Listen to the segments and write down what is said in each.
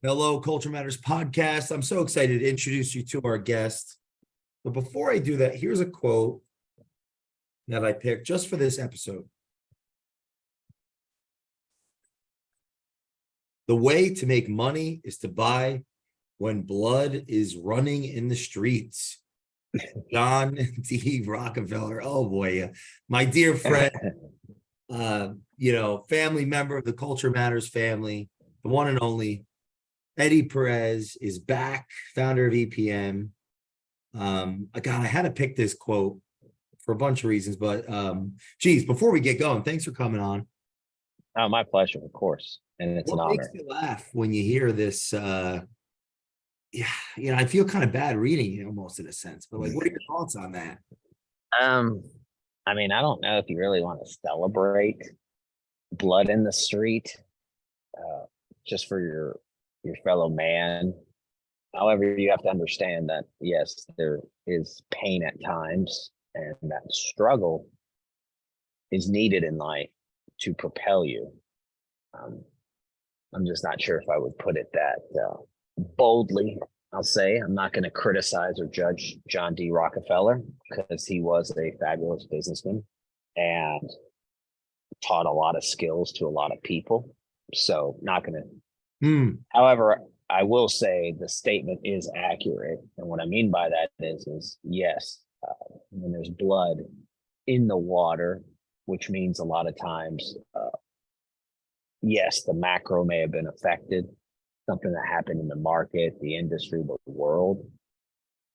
Hello, Culture Matters podcast. I'm so excited to introduce you to our guest. But before I do that, here's a quote that I picked just for this episode. The way to make money is to buy when blood is running in the streets. John D. Rockefeller. Oh boy, my dear friend, family member of the Culture Matters family, the one and only Eddy Perez is back, founder of EPM. I had to pick this quote for a bunch of reasons, but before we get going, thanks for coming on. Oh, my pleasure, of course. And it's an What makes honor. you laugh when you hear this? I feel kind of bad reading it almost in a sense, but like, what are your thoughts on that? I mean, I don't know if you really want to celebrate blood in the street, just for your fellow man. However, you have to understand that yes, there is pain at times, and that struggle is needed in life to propel you. I'm just not sure if I would put it that boldly. I'll say I'm not going to criticize or judge John D. Rockefeller because he was a fabulous businessman and taught a lot of skills to a lot of people. So not going to. However, I will say the statement is accurate. And what I mean by that is yes, when there's blood in the water, which means a lot of times, yes, the macro may have been affected, something that happened in the market, the industry, the world.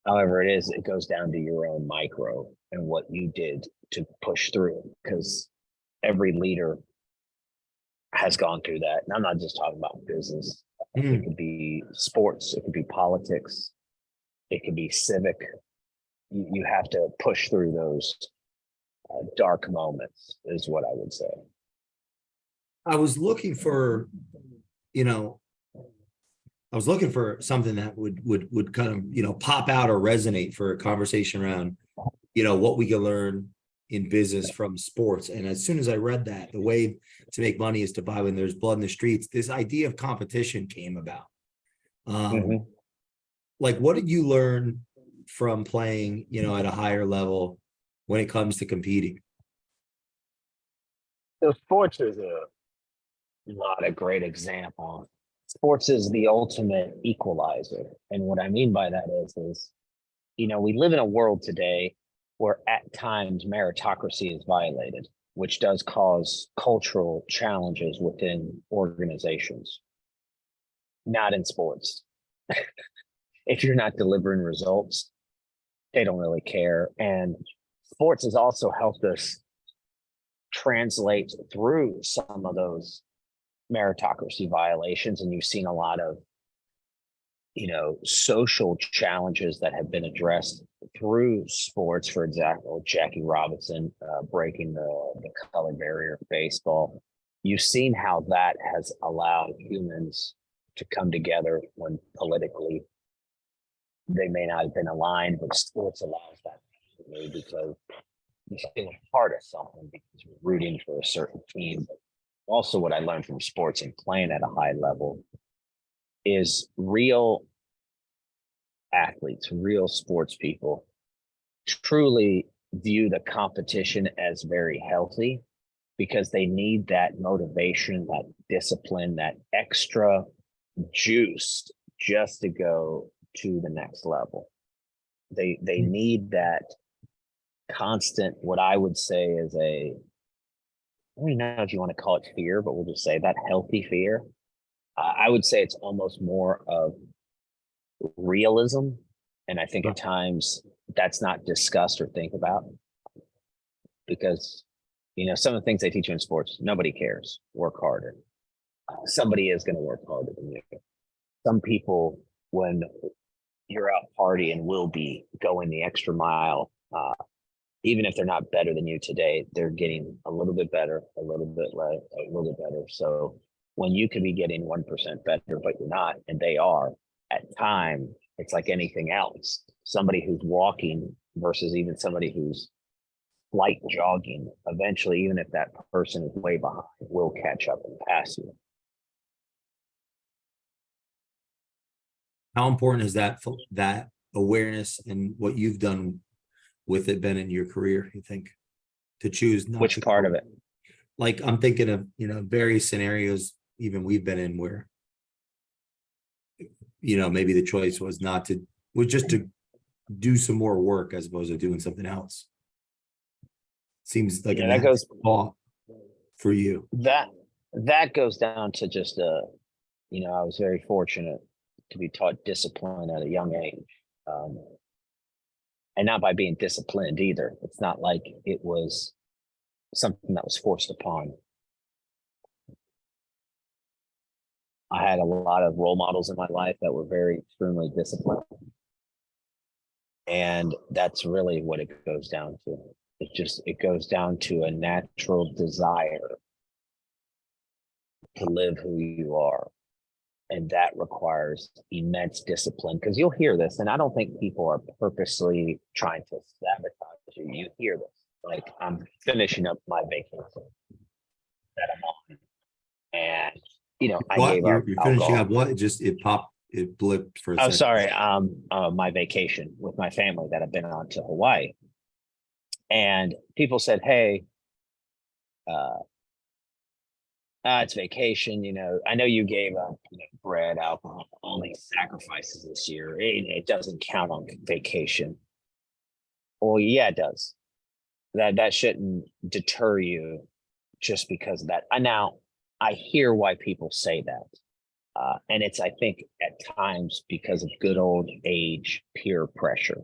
However, it goes down to your own micro and what you did to push through, because every leader has gone through that. And I'm not just talking about business. It could be sports, it could be politics, it could be civic. You have to push through those dark moments, is what I would say. I was looking for, something that would kind of, pop out or resonate for a conversation around, what we can learn in business from sports. And as soon as I read that, the way to make money is to buy when there's blood in the streets, this idea of competition came about. Like, what did you learn from playing, at a higher level when it comes to competing? So sports is not a great example. Sports is the ultimate equalizer. And what I mean by that is, we live in a world today where at times meritocracy is violated, which does cause cultural challenges within organizations. Not in sports. If you're not delivering results, they don't really care. And sports has also helped us translate through some of those meritocracy violations. And you've seen a lot of, social challenges that have been addressed through sports. For example, Jackie Robinson breaking the color barrier of baseball. You've seen how that has allowed humans to come together when politically they may not have been aligned, but sports allows that because you feel a part of something because you're rooting for a certain team. But also, what I learned from sports and playing at a high level is real athletes, real sports people truly view the competition as very healthy because they need that motivation, that discipline, that extra juice just to go to the next level. They need that constant, what I would say is I don't even know if you want to call it fear, but we'll just say that healthy fear. I would say it's almost more of realism. And I think at times that's not discussed or think about because, some of the things they teach you in sports, nobody cares. Work harder. Somebody is going to work harder than you. Some people, when you're out partying, will be going the extra mile. Even if they're not better than you today, they're getting a little bit better, a little bit less, a little bit better. So when you could be getting 1% better, but you're not, and they are, at time, it's like anything else. Somebody who's walking versus even somebody who's light jogging, eventually, even if that person is way behind, will catch up and pass you. How important is that awareness and what you've done with it been in your career, you think, to choose not Which to part go? of it? Like, I'm thinking of, various scenarios, even we've been in where, maybe the choice was just to do some more work as opposed to doing something else. Seems like a Yeah, that natural goes thought for you. that goes down to just I was very fortunate to be taught discipline at a young age. Um, and not by being disciplined either. It's not like it was something that was forced upon. I had a lot of role models in my life that were very extremely disciplined. And that's really what it goes down to. It goes down to a natural desire to live who you are. And that requires immense discipline, because you'll hear this, and I don't think people are purposely trying to sabotage you. You hear this. Like, I'm finishing up my vacation that I'm on. And, I What gave up you're finishing alcohol. up? What? It blipped for a Oh, second. sorry. My vacation with my family that I've been on to Hawaii. And people said, hey, it's vacation. I know you gave up bread, alcohol, all these sacrifices this year. It doesn't count on vacation. Well, yeah, it does. That shouldn't deter you just because of that. Now, I hear why people say that. And it's, I think, at times because of good old age peer pressure.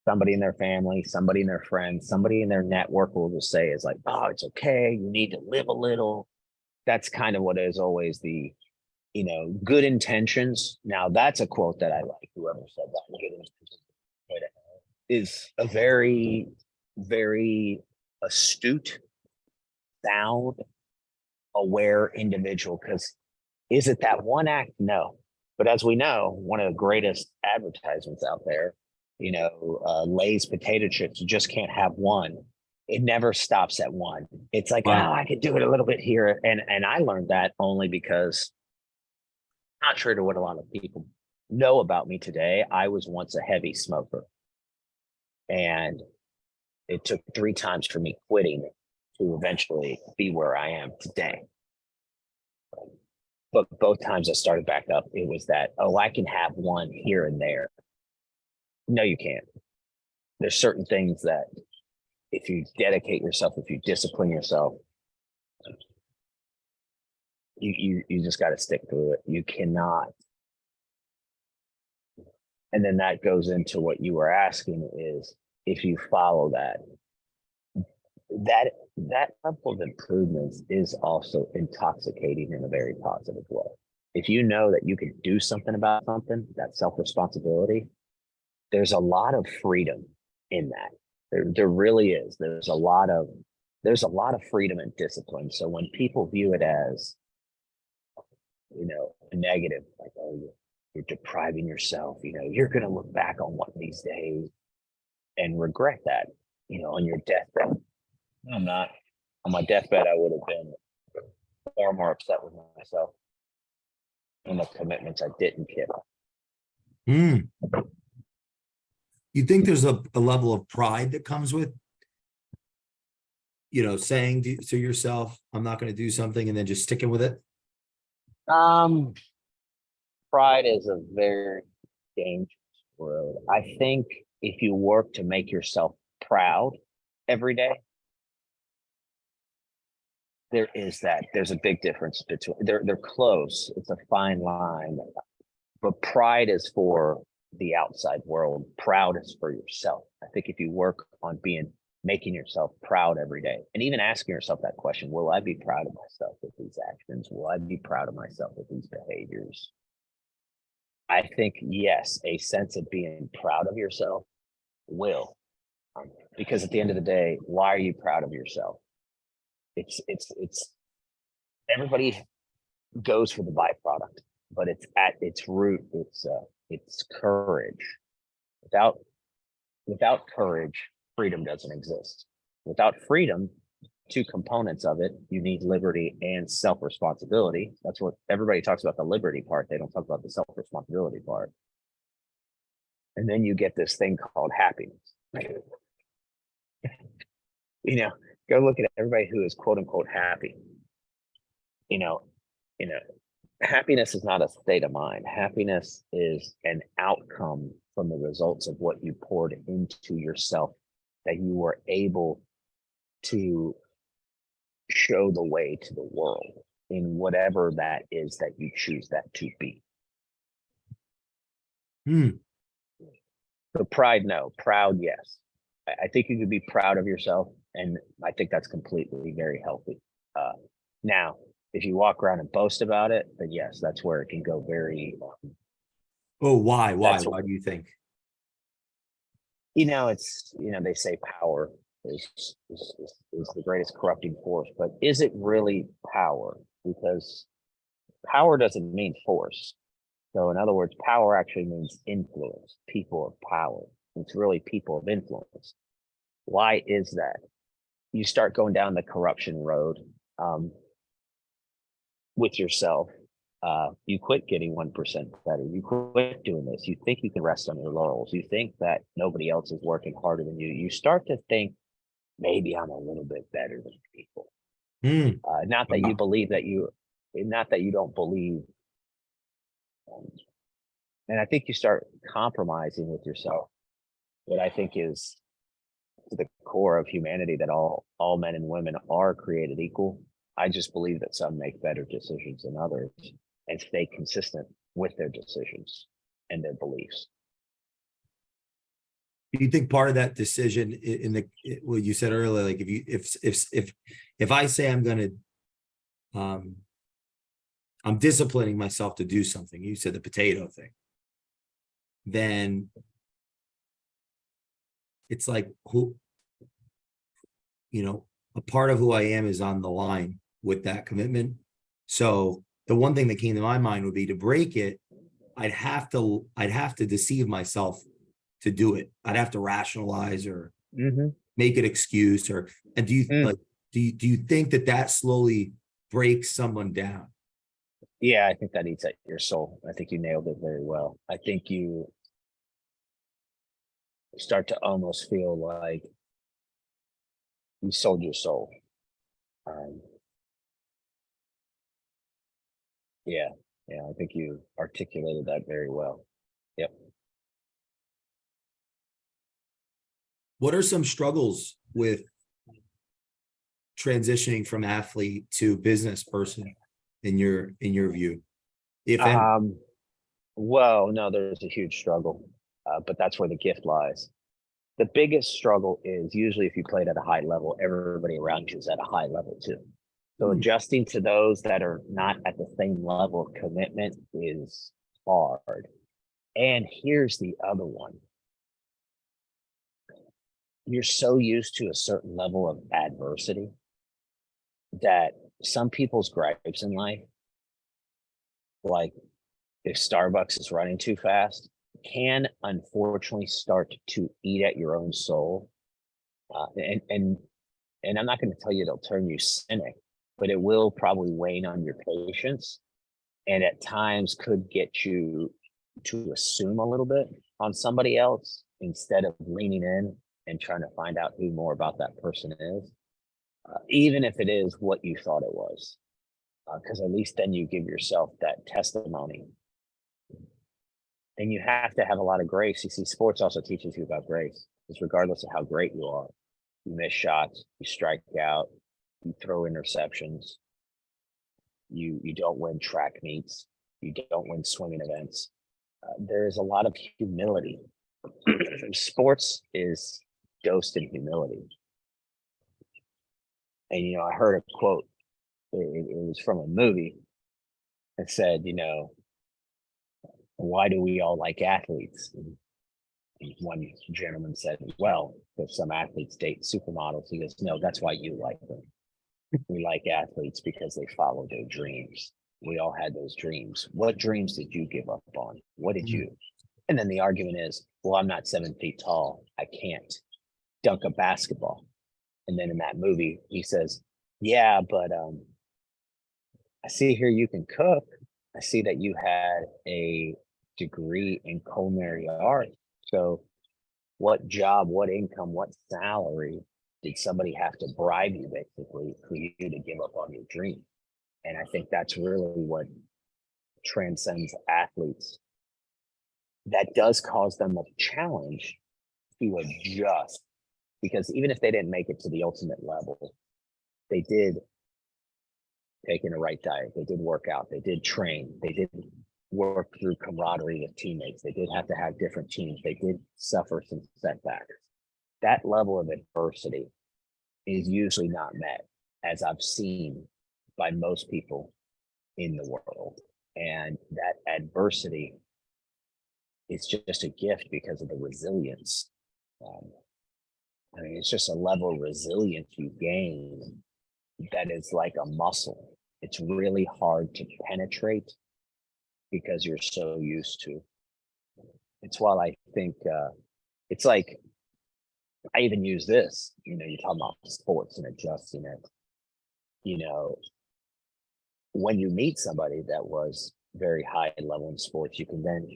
Somebody in their family, somebody in their friends, somebody in their network will just say, is like, oh, it's okay. You need to live a little. That's kind of what is always the, good intentions. Now, that's a quote that I like. Whoever said that, good intentions is a very, very astute, sound, aware individual. Because is it that one act? No. But as we know, one of the greatest advertisements out there, Lay's potato chips, you just can't have one. It never stops at one. It's like, Wow. I could do it a little bit here. And I learned that only because, not sure to what a lot of people know about me today, I was once a heavy smoker. And it took 3 times for me quitting to eventually be where I am today. But both times I started back up, it was that, I can have one here and there. No, you can't. There's certain things that if you dedicate yourself, if you discipline yourself, you just got to stick through it. You cannot. And then that goes into what you were asking is, if you follow that level of improvements is also intoxicating in a very positive way. If you know that you can do something about something, that self-responsibility, there's a lot of freedom in that. There really is. There's a lot of freedom and discipline. So when people view it as, a negative, like, oh, you're depriving yourself, you're going to look back on one of these days and regret that, on your deathbed. I'm not. On my deathbed, I would have been far more upset with myself and the commitments I didn't keep. You think there's a level of pride that comes with, saying to yourself, I'm not going to do something, and then just sticking with it? Pride is a very dangerous word. I think if you work to make yourself proud every day, there's a big difference between, they're close. It's a fine line, but pride is for the outside world. Proud is for yourself. I think if you work on making yourself proud every day, and even asking yourself that question, will I be proud of myself with these actions? Will I be proud of myself with these behaviors? I think, yes, a sense of being proud of yourself will, because at the end of the day, why are you proud of yourself? It's everybody goes for the byproduct, but it's at its root, it's courage. Without courage, freedom doesn't exist. Without freedom, two components of it. You need liberty and self-responsibility. That's what everybody talks about, the liberty part. They don't talk about the self-responsibility part. And then you get this thing called happiness. You know, go look at everybody who is quote unquote happy. You know, happiness is not a state of mind. Happiness is an outcome from the results of what you poured into yourself, that you were able to show the way to the world in whatever that is that you choose that to be. So pride, no. Proud, yes. I think you could be proud of yourself, and I think that's completely very healthy. Now, if you walk around and boast about it, then yes, that's where it can go very. Why do you think? It's they say power is the greatest corrupting force, but is it really power? Because power doesn't mean force. So in other words, power actually means influence, people of power. It's really people of influence. Why is that? You start going down the corruption road with yourself. You quit getting 1% better. You quit doing this. You think you can rest on your laurels. You think that nobody else is working harder than you. You start to think, maybe I'm a little bit better than people. Not that you believe that not that you don't believe. And I think you start compromising with yourself. What I think is the core of humanity, that all men and women are created equal. I just believe that some make better decisions than others and stay consistent with their decisions and their beliefs. Do you think part of that decision what you said earlier, like if I say I'm disciplining myself to do something, you said the potato thing, then it's like a part of who I am is on the line with that commitment. So the one thing that came to my mind would be, to break it, I'd have to deceive myself to do it. I'd have to rationalize or make an excuse, and do you think that slowly breaks someone down? Yeah, I think that eats at your soul. I think you nailed it very well. I think you start to almost feel like you sold your soul. Yeah, I think you articulated that very well. Yep. What are some struggles with transitioning from athlete to business person in your view? If any? Well, no, there's a huge struggle, but that's where the gift lies. The biggest struggle is usually if you played at a high level, everybody around you is at a high level too. So adjusting to those that are not at the same level of commitment is hard. And here's the other one. You're so used to a certain level of adversity that some people's gripes in life, like if Starbucks is running too fast, can unfortunately start to eat at your own soul. And I'm not going to tell you it'll turn you cynic, but it will probably wane on your patience, and at times could get you to assume a little bit on somebody else instead of leaning in and trying to find out who more about that person is, even if it is what you thought it was, because at least then you give yourself that testimony. And you have to have a lot of grace. You see, sports also teaches you about grace, because regardless of how great you are, you miss shots, you strike out, you throw interceptions, you don't win track meets, you don't win swimming events. There is a lot of humility. Sports is dosed in humility. And, I heard a quote, it was from a movie that said, why do we all like athletes? And one gentleman said, well, if some athletes date supermodels, he goes, no, that's why you like them. We like athletes because they follow their dreams. We all had those dreams. What dreams did you give up on? What did you? And then the argument is, well, I'm not 7 feet tall. I can't dunk a basketball. And then in that movie, he says, yeah, but I see here you can cook. I see that you had a degree in culinary art. So what job, what income, what salary did somebody have to bribe you basically for you to give up on your dream? And I think that's really what transcends athletes. That does cause them a challenge to adjust, because even if they didn't make it to the ultimate level, they did take in a right diet, they did work out, they did train, they did work through camaraderie with teammates, they did have to have different teams, they did suffer some setbacks. That level of adversity is usually not met, as I've seen, by most people in the world. And that adversity is just a gift because of the resilience. I mean, it's just a level of resilience you gain that is like a muscle. It's really hard to penetrate because you're so used to. It's why I think it's like, I even use this, you're talking about sports and adjusting it. When you meet somebody that was very high level in sports, you can then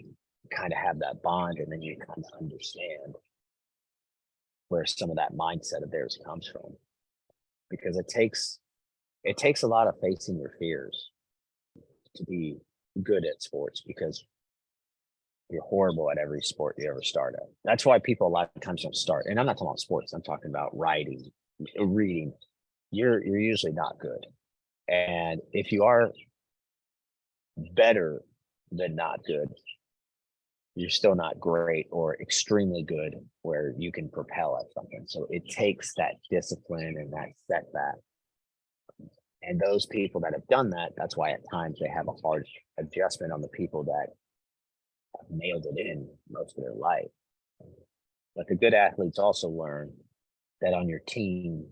kind of have that bond, and then you kind of understand where some of that mindset of theirs comes from. Because it takes a lot of facing your fears to be good at sports, because you're horrible at every sport you ever start at. That's why people a lot of times don't start. And I'm not talking about sports, I'm talking about writing, reading. You're usually not good. And if you are better than not good, you're still not great or extremely good where you can propel at something. So it takes that discipline and that setback. And those people that have done that, that's why at times they have a hard adjustment on the people that have nailed it in most of their life. But the good athletes also learn that on your team,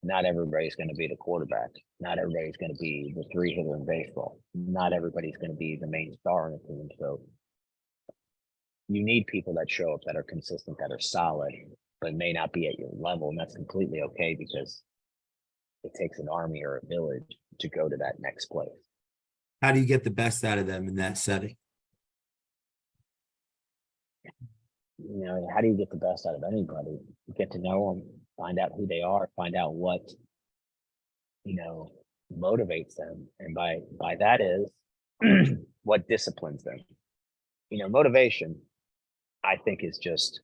not everybody's going to be the quarterback. Not everybody's going to be the three hitter in baseball. Not everybody's going to be the main star in the team. So you need people that show up, that are consistent, that are solid, but may not be at your level. And that's completely okay, because it takes an army or a village to go to that next place. How do you get the best out of them in that setting? How do you get the best out of anybody? Get to know them, find out who they are, find out what, motivates them. And by that is what disciplines them. Motivation, I think, is just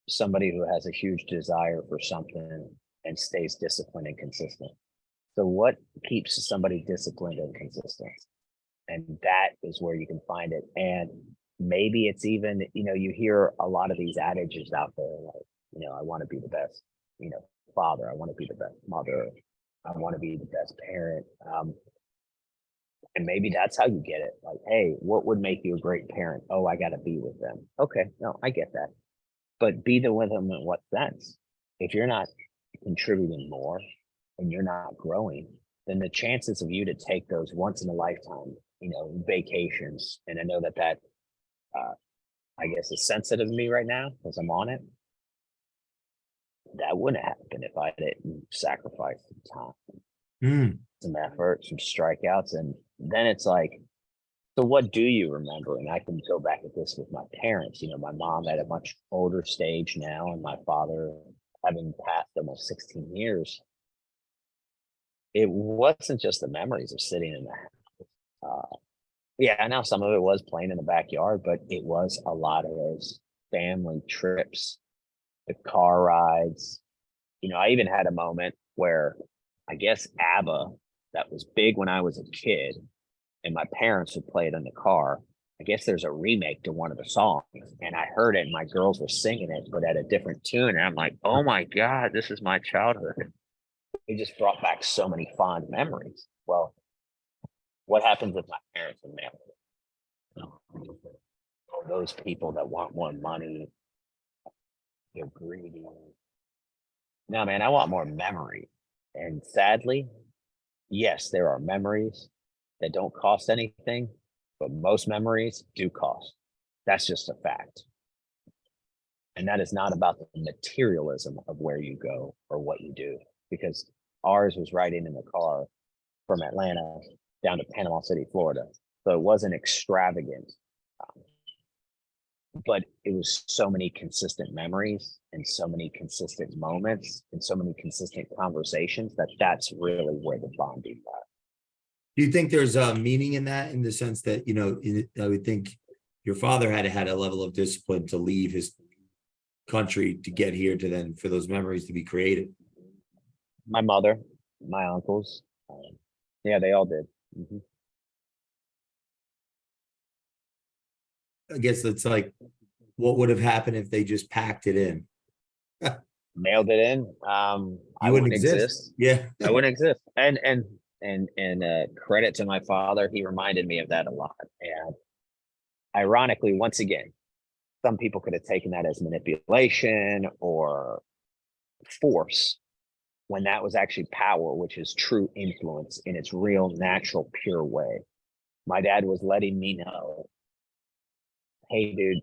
somebody who has a huge desire for something and stays disciplined and consistent. So what keeps somebody disciplined and consistent? And that is where you can find it. And maybe it's even, you hear a lot of these adages out there, like, I want to be the best, father. I want to be the best mother. I want to be the best parent. And maybe that's how you get it. Like, hey, what would make you a great parent? Oh, I got to be with them. Okay, no, I get that. But be with them in what sense? If you're not contributing more and you're not growing, then the chances of you to take those once in a lifetime, vacations, and I know that I guess is sensitive to me right now because I'm on it. That wouldn't happen if I didn't sacrifice some time, some effort, some strikeouts. And then it's like, so what do you remember? And I can go back at this with my parents, my mom at a much older stage now, and my father having passed almost 16 years. It wasn't just the memories of sitting in the house. Yeah, I know some of it was playing in the backyard, but it was a lot of those family trips, the car rides. I even had a moment where I guess ABBA, that was big when I was a kid, and my parents would play it in the car. I guess there's a remake to one of the songs, and I heard it, and my girls were singing it, but at a different tune. And I'm like, oh my God, this is my childhood. It just brought back so many fond memories. Well, what happens if my parents are married? Those people that want more money, they're greedy. No, man, I want more memory. And sadly, yes, there are memories that don't cost anything, but most memories do cost. That's just a fact. And that is not about the materialism of where you go or what you do, because ours was riding in the car from Atlanta down to Panama City, Florida. So it wasn't extravagant, but it was so many consistent memories and so many consistent moments and so many consistent conversations that's really where the bonding lies. Do you think there's a meaning in that, in the sense that, I would think your father had a level of discipline to leave his country to get here, to then for those memories to be created? My mother, my uncles, yeah, they all did. Mm-hmm. I guess it's like, what would have happened if they just packed it in? Mailed it in. I wouldn't exist. Yeah. I wouldn't exist. And credit to my father, he reminded me of that a lot. And ironically, once again, some people could have taken that as manipulation or force, when that was actually power, which is true influence in its real, natural, pure way. My dad was letting me know, hey, dude,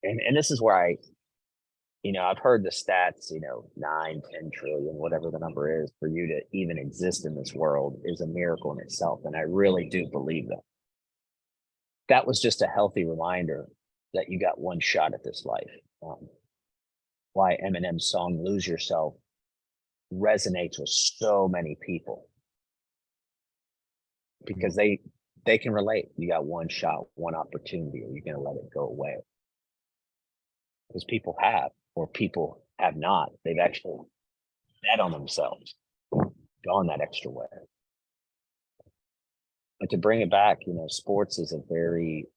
and this is where I've heard the stats, 9, 10 trillion, whatever the number is, for you to even exist in this world is a miracle in itself. And I really do believe that. That was just a healthy reminder that you got one shot at this life. Why Eminem's song Lose Yourself resonates with so many people, because they can relate. You got one shot, one opportunity, or you're going to let it go away. Because people have not. They've actually bet on themselves, gone that extra way. But to bring it back, sports is a very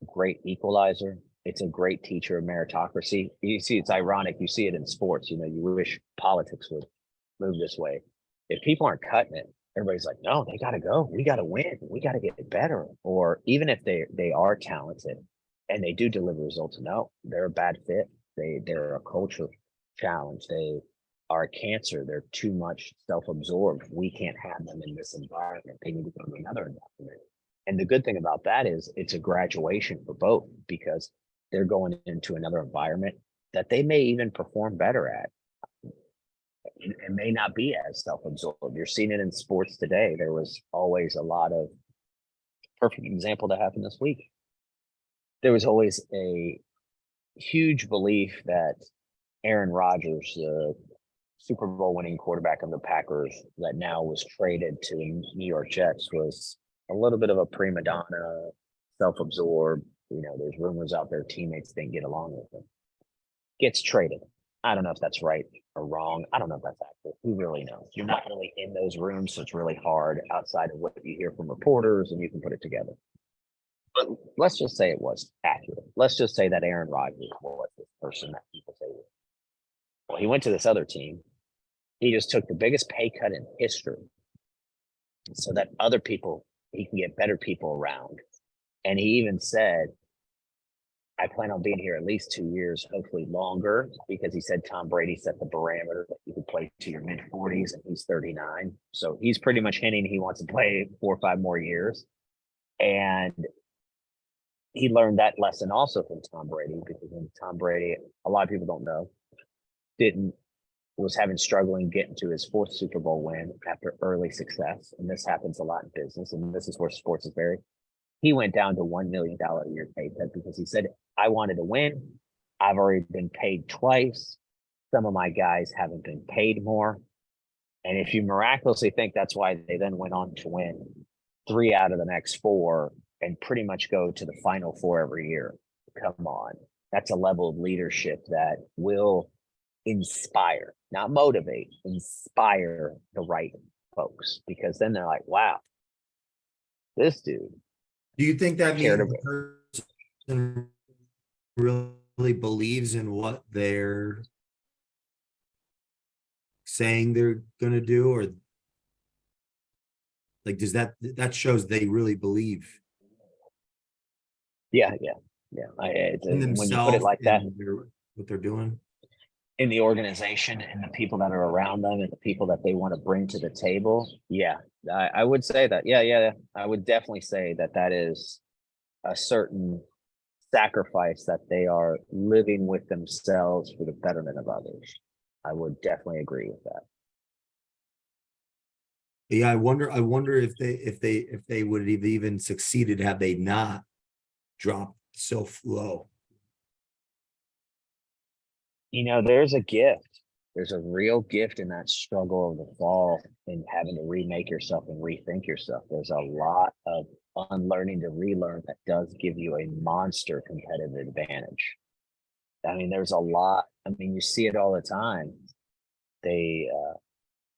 great equalizer. It's a great teacher of meritocracy. You see, it's ironic. You see it in sports. You wish politics would move this way. If people aren't cutting it, everybody's like, no, they got to go. We got to win. We got to get better. Or even if they are talented and they do deliver results, no, they're a bad fit. They're a culture challenge. They are a cancer. They're too much self-absorbed. We can't have them in this environment. They need to go to another environment. And the good thing about that is it's a graduation for both, because they're going into another environment that they may even perform better at. It may not be as self-absorbed. You're seeing it in sports today. There was always a lot of perfect example that happened this week. There was always a huge belief that Aaron Rodgers, the Super Bowl winning quarterback of the Packers that now was traded to New York Jets, was a little bit of a prima donna, self-absorbed. There's rumors out there teammates didn't get along with him. Gets traded. I don't know if that's right or wrong. I don't know if that's accurate. Who really knows? You're not really in those rooms, so it's really hard outside of what you hear from reporters, and you can put it together. But let's just say it was accurate. Let's just say that Aaron Rodgers was this person that people say was. Well, he went to this other team. He just took the biggest pay cut in history so that other people, he can get better people around. And he even said, I plan on being here at least 2 years, hopefully longer, because he said Tom Brady set the parameter that you could play to your mid-40s, and he's 39. So he's pretty much hinting he wants to play 4 or 5 more years. And he learned that lesson also from Tom Brady, because when Tom Brady, a lot of people don't know, was having struggling getting to his 4th Super Bowl win after early success. And this happens a lot in business, and this is where sports is very. He went down to $1 million a year pay cut because he said, I wanted to win. I've already been paid twice. Some of my guys haven't been paid more. And if you miraculously think that's why they then went on to win 3 out of the next 4 and pretty much go to the Final 4 every year, come on. That's a level of leadership that will inspire, not motivate, inspire the right folks, because then they're like, wow, this dude. Do you think that means the person really believes in what they're saying they're going to do, or like, does that shows they really believe? Yeah. In themselves, when you put it like that, what they're doing in the organization and the people that are around them and the people that they want to bring to the table. Yeah, I would say that. Yeah. I would definitely say that is a certain sacrifice that they are living with themselves for the betterment of others. I would definitely agree with that. Yeah, I wonder if they would have even succeeded had they not dropped so low. There's a gift. There's a real gift in that struggle of the fall and having to remake yourself and rethink yourself. There's a lot of unlearning to relearn that does give you a monster competitive advantage. I mean, there's a lot. I mean, you see it all the time.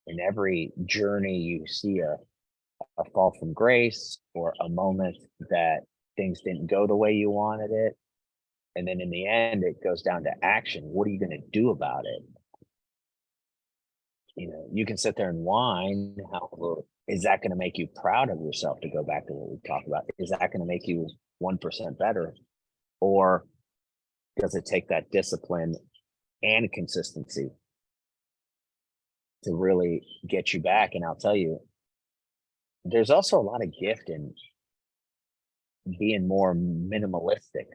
In every journey, you see a fall from grace or a moment that things didn't go the way you wanted it. And then in the end, it goes down to action. What are you going to do about it? You can sit there and whine. However, is that going to make you proud of yourself, to go back to what we talked about? Is that going to make you 1% better? Or does it take that discipline and consistency to really get you back? And I'll tell you, there's also a lot of gift in being more minimalistic.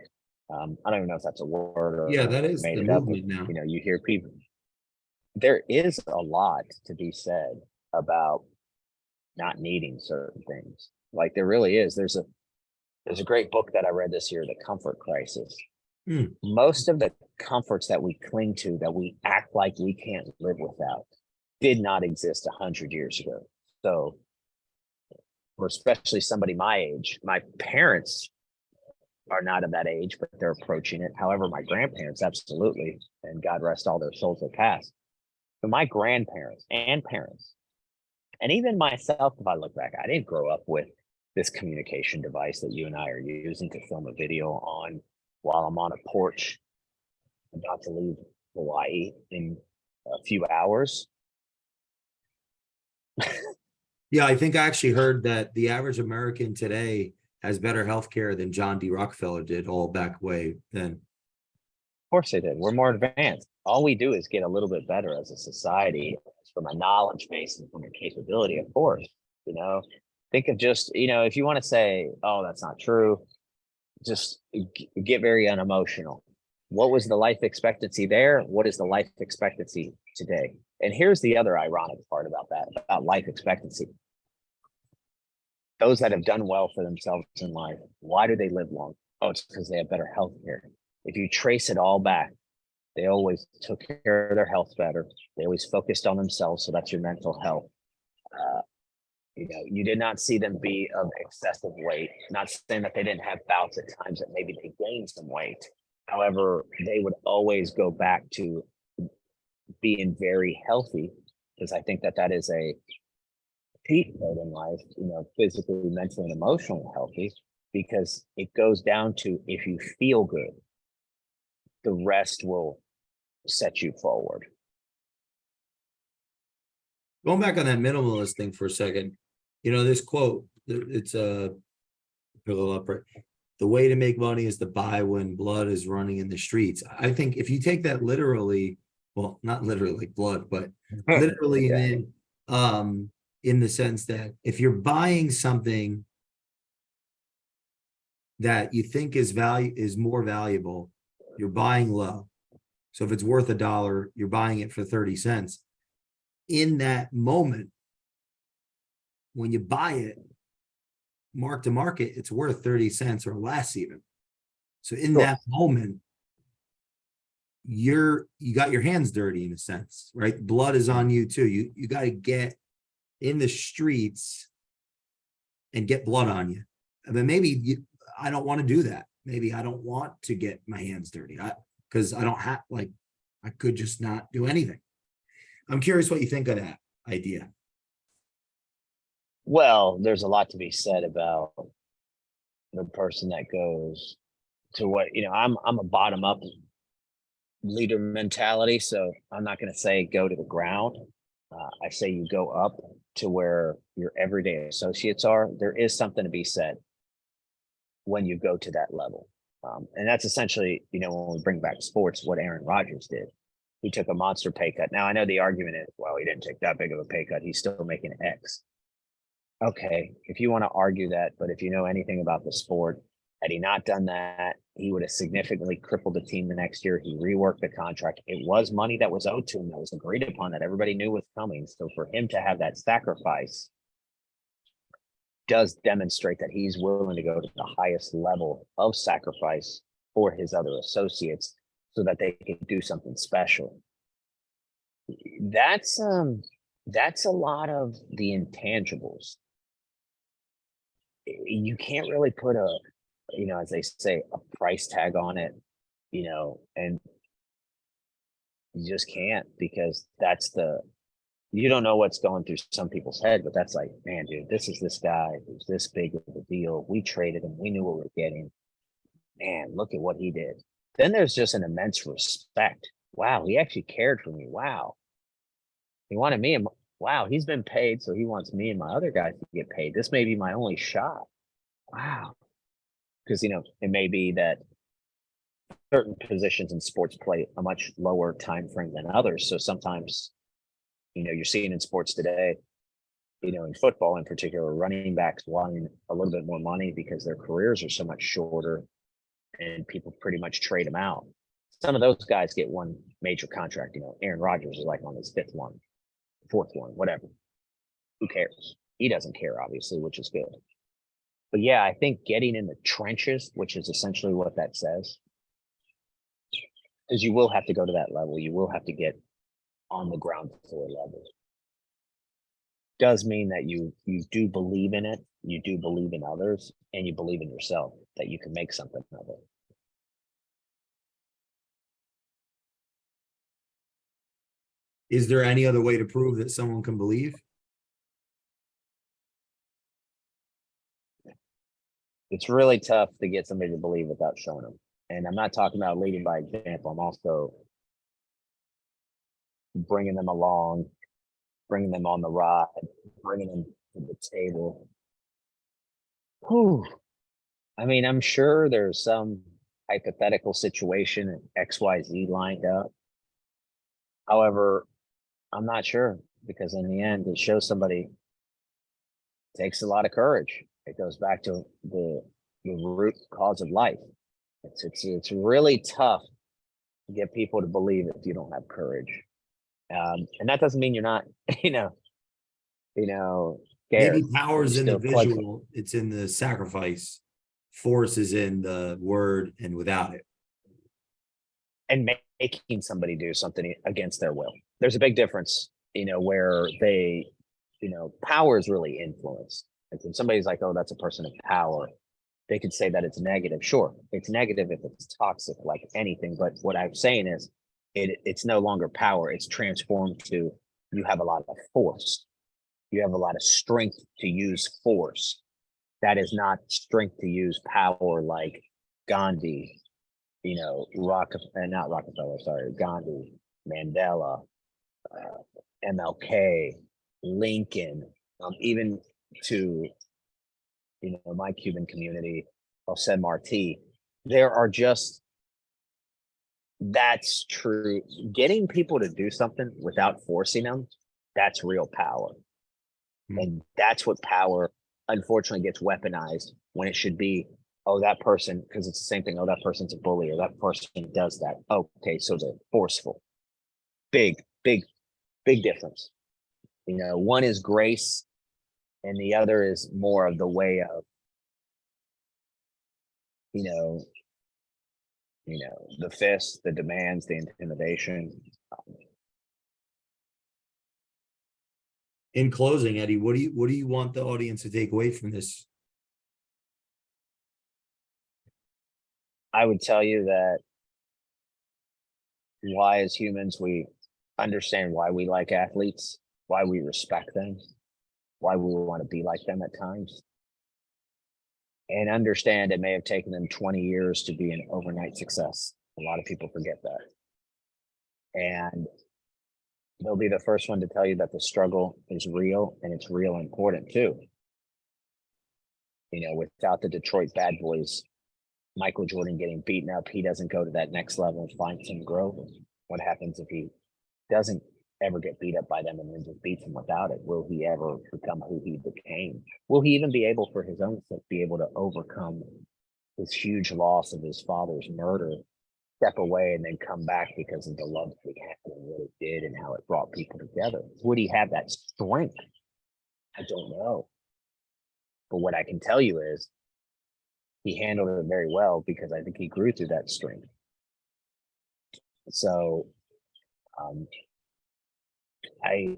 I don't even know if that's a word or Yeah, that is made the it up. movement now. You hear people. There is a lot to be said about not needing certain things. Like there really is. There's a great book that I read this year, The Comfort Crisis. Most of the comforts that we cling to, that we act like we can't live without, did not exist 100 years ago. So, or especially somebody my age, my parents are not of that age, but they're approaching it. However, my grandparents, absolutely, and God rest all their souls that passed. But my grandparents and parents, and even myself, if I look back, I didn't grow up with this communication device that you and I are using to film a video on while I'm on a porch about to leave Hawaii in a few hours. Yeah, I think I actually heard that the average American today has better healthcare than John D. Rockefeller did all back way then. Of course they did. We're more advanced. All we do is get a little bit better as a society from a knowledge base and from a capability, of course. Think of just, if you want to say, oh, that's not true, just get very unemotional. What was the life expectancy there? What is the life expectancy today? And here's the other ironic part about that, about life expectancy. Those that have done well for themselves in life, why do they live long? Oh, it's because they have better health care. If you trace it all back, they always took care of their health better. They always focused on themselves. So that's your mental health. You did not see them be of excessive weight. Not saying that they didn't have bouts at times that maybe they gained some weight. However, they would always go back to being very healthy, because I think that is a peak mode in life, physically, mentally, and emotionally healthy, because it goes down to, if you feel good, the rest will set you forward. Going back on that minimalist thing for a second, this quote, it's a the way to make money is to buy when blood is running in the streets. I think if you take that literally, well, not literally like blood, but literally in the sense that if you're buying something that you think is more valuable, you're buying low. So if it's worth $1, you're buying it for 30 cents. In that moment, when you buy it, mark to market, it's worth 30 cents or less even. So in that moment, you got your hands dirty in a sense, right? Blood is on you too. You got to get in the streets and get blood on you. I mean, maybe I don't want to do that. Maybe I don't want to get my hands dirty because I don't have, I could just not do anything. I'm curious what you think of that idea. Well, there's a lot to be said about the person that goes to what, I'm a bottom up leader mentality. So I'm not going to say go to the ground. I say you go up to where your everyday associates are. There is something to be said when you go to that level. And that's essentially, when we bring back sports, what Aaron Rodgers did. He took a monster pay cut. Now, I know the argument is, well, he didn't take that big of a pay cut. He's still making X. Okay, if you want to argue that, but if you know anything about the sport, Had he not done that, he would have significantly crippled the team the next year. He reworked the contract. It was money that was owed to him, that was agreed upon, that everybody knew was coming. So for him to have that sacrifice does demonstrate that he's willing to go to the highest level of sacrifice for his other associates so that they can do something special. That's a lot of the intangibles. You can't really put a, as they say, a price tag on it, and you just can't, because you don't know what's going through some people's head, but that's like, man, dude, this is this guy who's this big of a deal. We traded him. We knew what we were getting. Man, look at what he did. Then there's just an immense respect. Wow, he actually cared for me. Wow. He wanted me, and wow, he's been paid, so he wants me and my other guys to get paid. This may be my only shot. Wow. Because, it may be that certain positions in sports play a much lower time frame than others. So sometimes, you're seeing in sports today, in football in particular, running backs wanting a little bit more money because their careers are so much shorter and people pretty much trade them out. Some of those guys get one major contract. Aaron Rodgers is like on his fifth one, fourth one, whatever. Who cares? He doesn't care, obviously, which is good. But yeah, I think getting in the trenches, which is essentially what that says, is you will have to go to that level. You will have to get on the ground floor level. Does mean that you do believe in it, you do believe in others, and you believe in yourself that you can make something of it. Is there any other way to prove that someone can believe? It's really tough to get somebody to believe without showing them. And I'm not talking about leading by example. I'm also bringing them along, bringing them on the ride, bringing them to the table. Whew. I mean, I'm sure there's some hypothetical situation XYZ lined up. However, I'm not sure, because in the end, it shows somebody takes a lot of courage. It goes back to the root cause of life. It's really tough to get people to believe if you don't have courage. And that doesn't mean you're not, scared. Maybe power's in the Still plug- visual, it's in the sacrifice. Force is in the word and without it. and making somebody do something against their will. There's a big difference, where they, power is really influence. And when somebody's like, oh, that's a person of power, they could say that it's negative. Sure, it's negative if it's toxic, like anything. But what I'm saying is it's no longer power. It's transformed to, you have a lot of force. You have a lot of strength to use force. That is not strength to use power like Gandhi, not Rockefeller, sorry, Gandhi, Mandela, MLK, Lincoln, even to, my Cuban community, Jose Marti. There are just, that's true. Getting people to do something without forcing them, that's real power. And that's what power, unfortunately, gets weaponized when it should be, oh, that person, because it's the same thing. Oh, that person's a bully, or that person does that. Okay, so they're forceful. Big difference. One is grace, and the other is more of the way of, the fist, the demands, the intimidation. In closing, Eddie, what do you want the audience to take away from this? I would tell you that why, as humans, we understand why we like athletes, why we respect them, why we want to be like them at times, and understand it may have taken them 20 years to be an overnight success. A lot of people forget that. And they'll be the first one to tell you that the struggle is real, and it's real important too. Without the Detroit Bad Boys, Michael Jordan getting beaten up, he doesn't go to that next level and find some growth. What happens if he doesn't ever get beat up by them and then just beats them without it? Will he ever become who he became? Will he even be able, for his own sake, be able to overcome this huge loss of his father's murder, step away and then come back because of the love that he had and what it did and how it brought people together? Would he have that strength? I don't know. But what I can tell you is he handled it very well because I think he grew through that strength. So I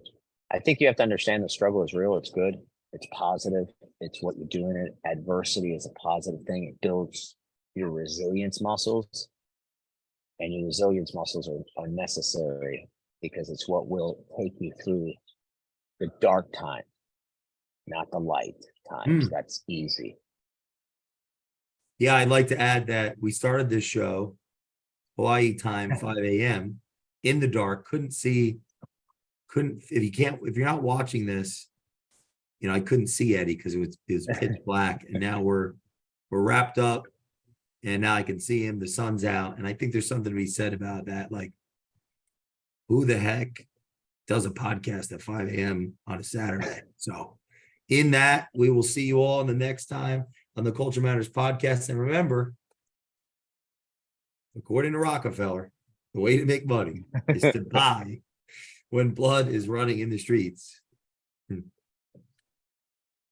think you have to understand the struggle is real. It's good. It's positive. It's what you're doing. It. Adversity is a positive thing. It builds your resilience muscles. And your resilience muscles are necessary because it's what will take you through the dark time, not the light times. That's easy. Yeah, I'd like to add that we started this show, Hawaii time, 5 a.m. in the dark. If you're not watching this, I couldn't see Eddy because it was pitch black. And now we're wrapped up. And now I can see him, the sun's out. And I think there's something to be said about that. Like, who the heck does a podcast at 5 a.m. on a Saturday? So in that, we will see you all in the next time on the Culture Matters podcast. And remember, according to Rockefeller, the way to make money is to die when blood is running in the streets.